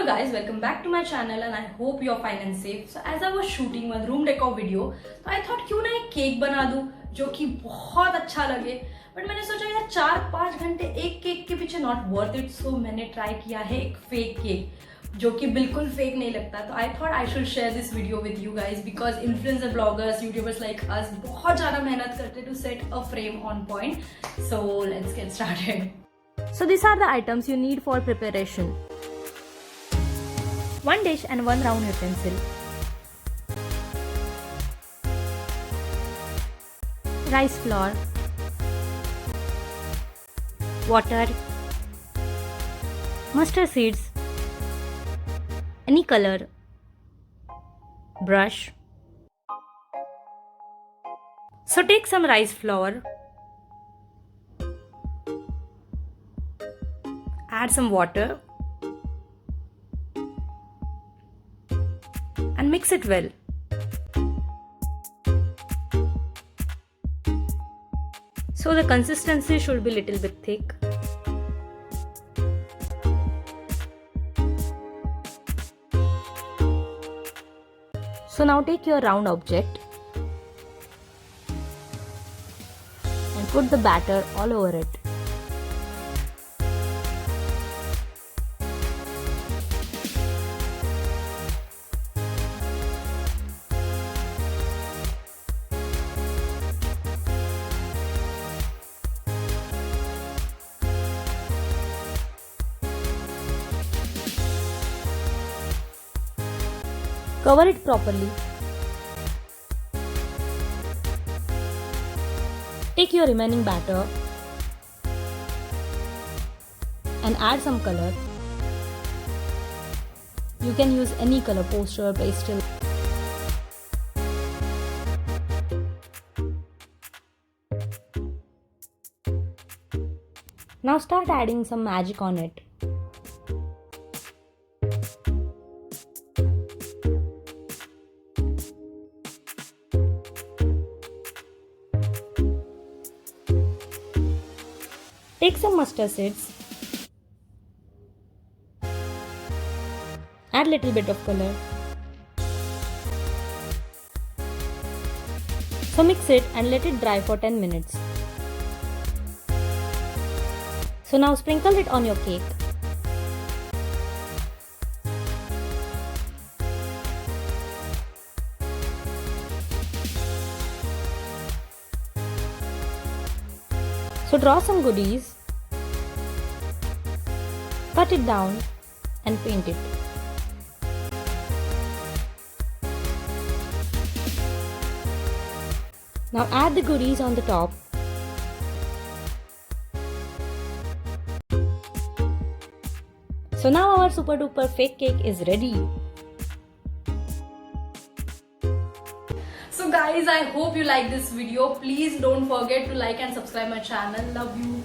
guys, welcome back to my channel and I hope you're fine and safe. So as I was shooting one room decor video, तो I thought क्यों ना एक cake बना दूं जो कि बहुत अच्छा लगे. बट मैंने सोचा यार 4-5 घंटे एक केक के पीछे नॉट वर्थ इट. सो मैंने ट्राई किया है एक फेक केक जो कि बिल्कुल फेक नहीं लगता. तो I thought I should share this video with you guys because influencer bloggers YouTubers like us बहुत ज़्यादा मेहनत करते to set a frame on point. So let's get started. So these are the items you need for preparation. 1 dish and 1 round utensil. Rice flour. Water. Mustard seeds. Any color. Brush. So take some rice flour. Add some water and mix it well. So the consistency should be little bit thick. So now take your round object and put the batter all over it. Cover it properly. Take your remaining batter and add some color. You can use any color, poster, pastel. Now start adding some magic on it. Take some mustard seeds, add little bit of color. So mix it and let it dry for 10 minutes. So now sprinkle it on your cake. So draw some goodies, cut it down and paint it. Now add the goodies on the top. So now our super duper fake cake is ready. So guys, I hope you like this video. Please don't forget to like and subscribe my channel. Love you.